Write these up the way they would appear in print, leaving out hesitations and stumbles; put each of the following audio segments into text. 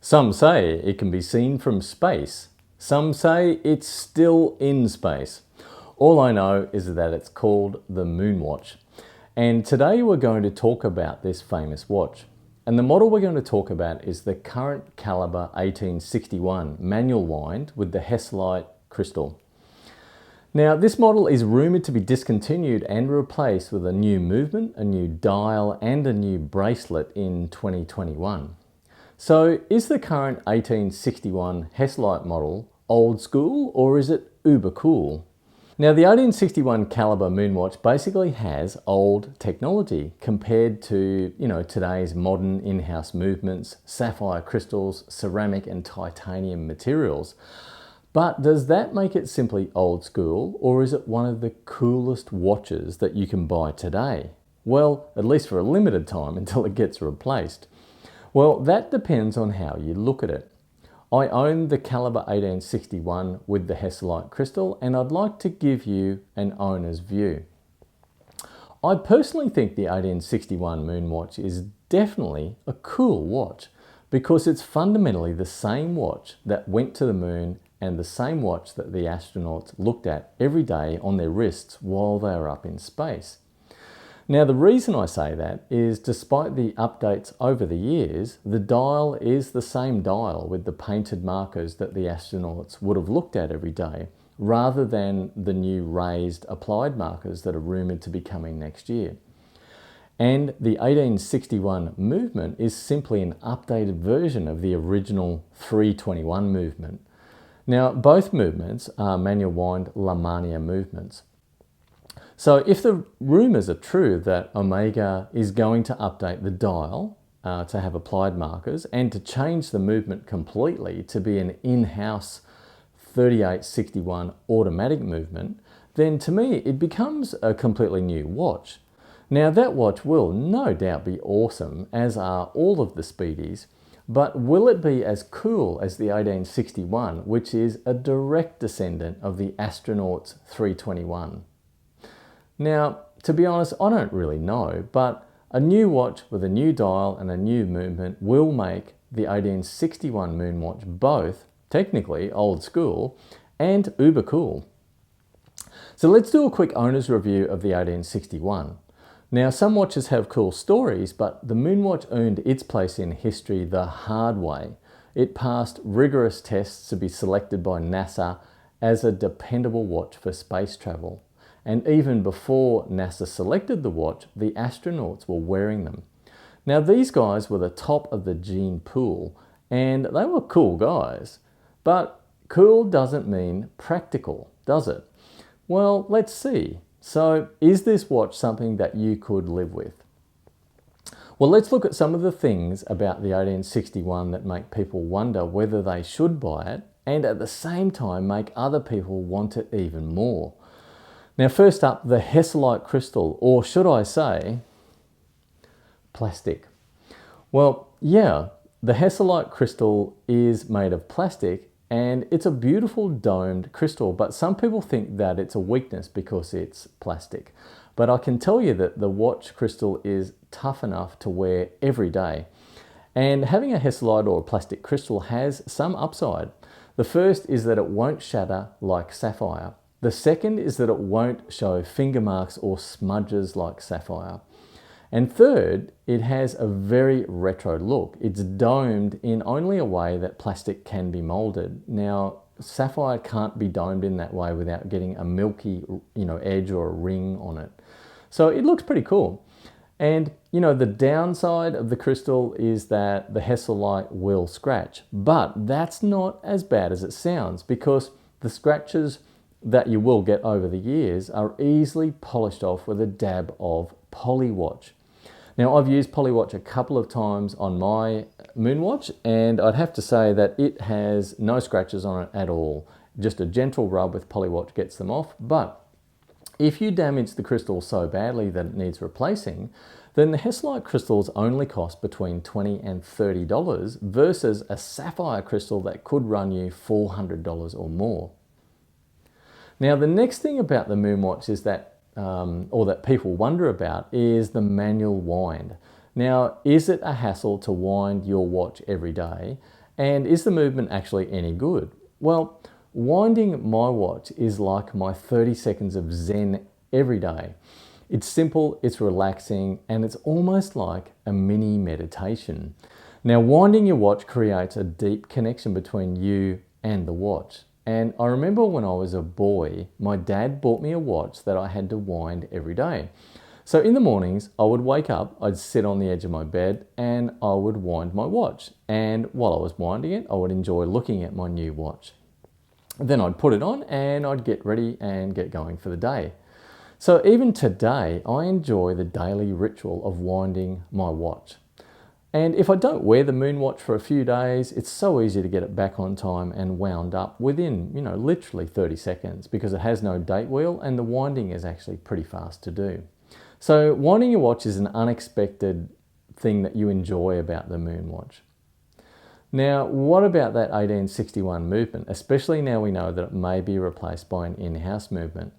Some say it can be seen from space. Some say it's still in space. All I know is that it's called the Moonwatch. And today we're going to talk about this famous watch. And the model we're going to talk about is the current calibre 1861 manual wind with the Hesalite crystal. Now, this model is rumoured to be discontinued and replaced with a new movement, a new dial and a new bracelet in 2021. So is the current 1861 Hesalite model old school or is it uber cool? Now, the 1861 calibre Moonwatch basically has old technology compared to, today's modern in-house movements, sapphire crystals, ceramic and titanium materials. But does that make it simply old school, or is it one of the coolest watches that you can buy today? Well, at least for a limited time until it gets replaced. Well, that depends on how you look at it. I own the calibre 1861 with the Hesalite crystal, and I'd like to give you an owner's view. I personally think the 1861 Moonwatch is definitely a cool watch because it's fundamentally the same watch that went to the moon and the same watch that the astronauts looked at every day on their wrists while they were up in space. Now, the reason I say that is despite the updates over the years, the dial is the same dial with the painted markers that the astronauts would have looked at every day, rather than the new raised applied markers that are rumoured to be coming next year. And the 1861 movement is simply an updated version of the original 321 movement. Now, both movements are manual wind La Mania movements. So if the rumours are true that Omega is going to update the dial to have applied markers and to change the movement completely to be an in-house 3861 automatic movement, then to me it becomes a completely new watch. Now, that watch will no doubt be awesome, as are all of the speedies, but will it be as cool as the 1861, which is a direct descendant of the astronaut's 321? Now, to be honest, I don't really know, but a new watch with a new dial and a new movement will make the 1861 Moonwatch both technically old school and uber cool. So let's do a quick owner's review of the 1861. Now, some watches have cool stories, but the Moonwatch earned its place in history the hard way. It passed rigorous tests to be selected by NASA as a dependable watch for space travel. And even before NASA selected the watch, the astronauts were wearing them. Now, these guys were the top of the gene pool, and they were cool guys. But cool doesn't mean practical, does it? Well, let's see. So, is this watch something that you could live with? Well, let's look at some of the things about the 1861 that make people wonder whether they should buy it, and at the same time make other people want it even more. Now, first up, the Hesalite crystal, or should I say, plastic. Well, yeah, the Hesalite crystal is made of plastic and it's a beautiful domed crystal, but some people think that it's a weakness because it's plastic. But I can tell you that the watch crystal is tough enough to wear every day. And having a Hesalite or a plastic crystal has some upside. The first is that it won't shatter like sapphire. The second is that it won't show finger marks or smudges like sapphire. And third, it has a very retro look. It's domed in only a way that plastic can be molded. Now, sapphire can't be domed in that way without getting a milky, edge or a ring on it. So it looks pretty cool. And, the downside of the crystal is that the Hesalite will scratch. But that's not as bad as it sounds, because the scratches that you will get over the years are easily polished off with a dab of Polywatch. Now, I've used Polywatch a couple of times on my Moonwatch, and I'd have to say that it has no scratches on it at all. Just a gentle rub with Polywatch gets them off. But if you damage the crystal so badly that it needs replacing, then the Hesalite crystals only cost between $20 and $30 versus a sapphire crystal that could run you $400 or more. Now, the next thing about the Moonwatch is that or that people wonder about, is the manual wind. Now, is it a hassle to wind your watch every day? And is the movement actually any good? Well, winding my watch is like my 30 seconds of Zen every day. It's simple, it's relaxing, and it's almost like a mini meditation. Now, winding your watch creates a deep connection between you and the watch. And I remember when I was a boy, my dad bought me a watch that I had to wind every day. So in the mornings, I would wake up, I'd sit on the edge of my bed, and I would wind my watch. And while I was winding it, I would enjoy looking at my new watch. Then I'd put it on and I'd get ready and get going for the day. So even today, I enjoy the daily ritual of winding my watch. And if I don't wear the Moonwatch for a few days, it's so easy to get it back on time and wound up within, literally 30 seconds because it has no date wheel and the winding is actually pretty fast to do. So winding your watch is an unexpected thing that you enjoy about the Moonwatch. Now, what about that 1861 movement, especially now we know that it may be replaced by an in-house movement?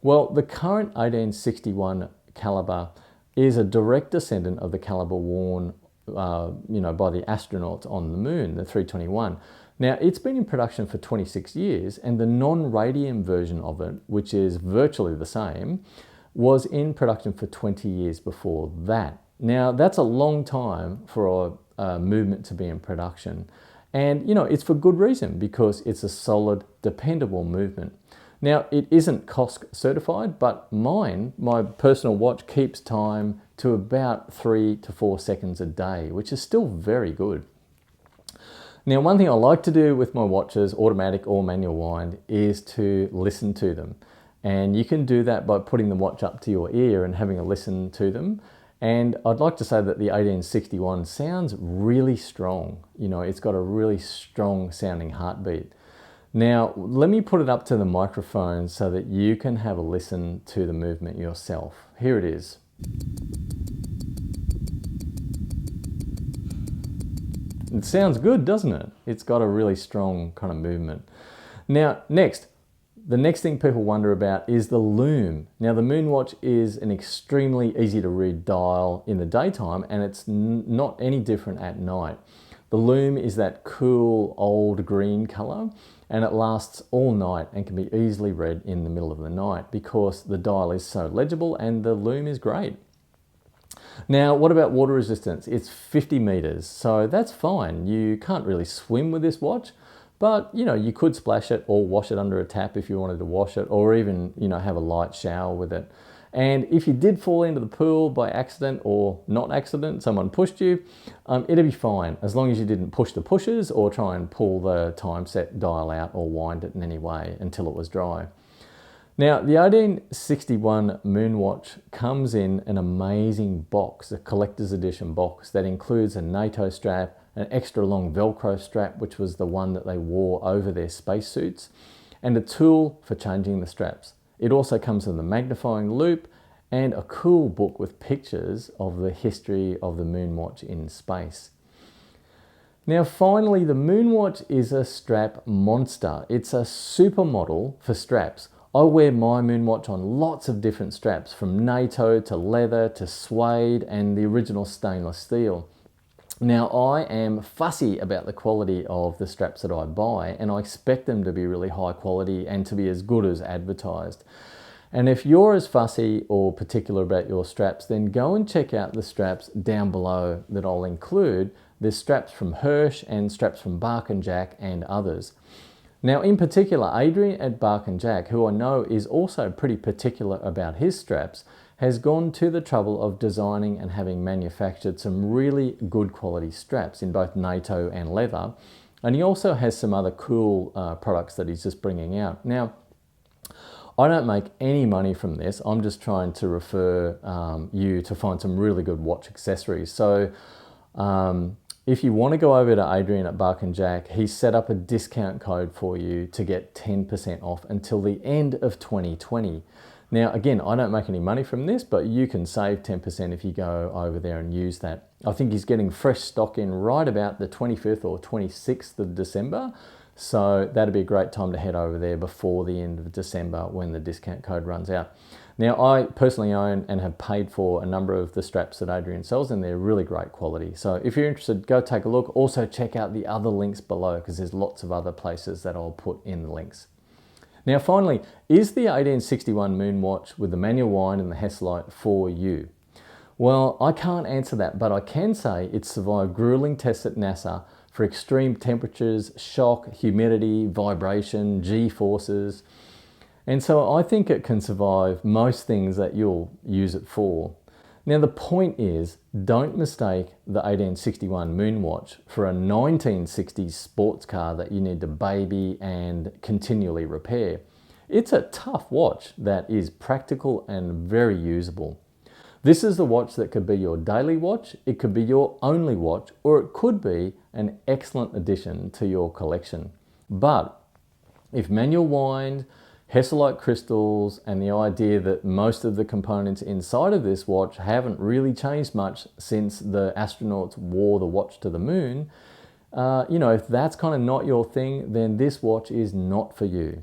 Well, the current 1861 calibre is a direct descendant of the calibre worn by the astronauts on the moon, the 321. Now, it's been in production for 26 years, and the non-radium version of it, which is virtually the same, was in production for 20 years before that. Now, that's a long time for a movement to be in production. And, it's for good reason, because it's a solid, dependable movement. Now, it isn't COSC certified, but my personal watch, keeps time to about 3 to 4 seconds a day, which is still very good. Now, one thing I like to do with my watches, automatic or manual wind, is to listen to them. And you can do that by putting the watch up to your ear and having a listen to them. And I'd like to say that the 1861 sounds really strong. It's got a really strong sounding heartbeat. Now, let me put it up to the microphone so that you can have a listen to the movement yourself. Here it is. It sounds good, doesn't it? It's got a really strong kind of movement. Now, the next thing people wonder about is the Lume. Now, the Moonwatch is an extremely easy to read dial in the daytime, and it's not any different at night. The Lume is that cool old green color, and it lasts all night and can be easily read in the middle of the night because the dial is so legible and the Lume is great. Now, what about water resistance? It's 50 meters, so that's fine. You can't really swim with this watch, but you could splash it or wash it under a tap if you wanted to wash it, or even have a light shower with it. And if you did fall into the pool by accident or not accident, someone pushed you, it'd be fine as long as you didn't push the pushers or try and pull the time set dial out or wind it in any way until it was dry. Now, the 1861 Moonwatch comes in an amazing box, a collector's edition box that includes a NATO strap, an extra long Velcro strap, which was the one that they wore over their spacesuits, and a tool for changing the straps. It also comes with a magnifying loupe and a cool book with pictures of the history of the Moonwatch in space. Now, finally, the Moonwatch is a strap monster. It's a supermodel for straps. I wear my Moonwatch on lots of different straps, from NATO to leather to suede and the original stainless steel. Now, I am fussy about the quality of the straps that I buy, and I expect them to be really high quality and to be as good as advertised. And if you're as fussy or particular about your straps, then go and check out the straps down below that I'll include. There's straps from Hirsch and straps from Bark & Jack and others. Now, in particular, Adrian at Bark & Jack, who I know is also pretty particular about his straps, has gone to the trouble of designing and having manufactured some really good quality straps in both NATO and leather. And he also has some other cool products that he's just bringing out. Now, I don't make any money from this. I'm just trying to refer you to find some really good watch accessories. So if you want to go over to Adrian at Bark & Jack, he's set up a discount code for you to get 10% off until the end of 2020. Now, again, I don't make any money from this, but you can save 10% if you go over there and use that. I think he's getting fresh stock in right about the 25th or 26th of December. So that'd be a great time to head over there before the end of December when the discount code runs out. Now, I personally own and have paid for a number of the straps that Adrian sells, and they're really great quality. So if you're interested, go take a look. Also check out the other links below, because there's lots of other places that I'll put in the links. Now finally, is the 1861 Moonwatch with the manual wind and the Hesalite for you? Well, I can't answer that, but I can say it survived grueling tests at NASA for extreme temperatures, shock, humidity, vibration, G-forces. And so I think it can survive most things that you'll use it for. Now the point is, don't mistake the 1861 Moonwatch for a 1960s sports car that you need to baby and continually repair. It's a tough watch that is practical and very usable. This is the watch that could be your daily watch, it could be your only watch, or it could be an excellent addition to your collection. But if manual wind, Hesalite crystals, and the idea that most of the components inside of this watch haven't really changed much since the astronauts wore the watch to the moon, if that's kind of not your thing, then this watch is not for you.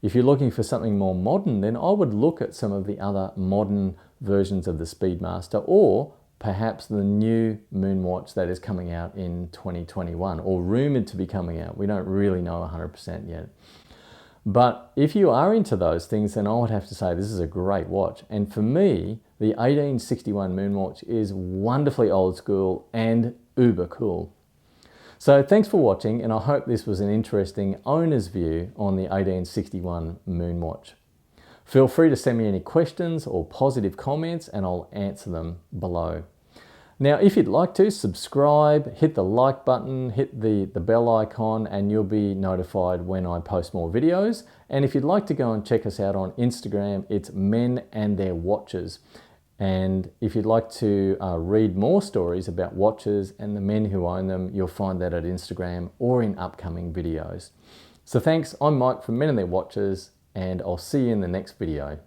If you're looking for something more modern, then I would look at some of the other modern versions of the Speedmaster, or perhaps the new Moonwatch that is coming out in 2021, or rumored to be coming out. We don't really know 100% yet. But if you are into those things, then I would have to say this is a great watch. And for me, the 1861 Moonwatch is wonderfully old school and uber cool. So thanks for watching, and I hope this was an interesting owner's view on the 1861 Moonwatch. Feel free to send me any questions or positive comments, and I'll answer them below. Now, if you'd like to, subscribe, hit the like button, hit the bell icon, and you'll be notified when I post more videos. And if you'd like to go and check us out on Instagram, it's Men and Their Watches. And if you'd like to read more stories about watches and the men who own them, you'll find that at Instagram or in upcoming videos. So thanks, I'm Mike from Men and Their Watches, and I'll see you in the next video.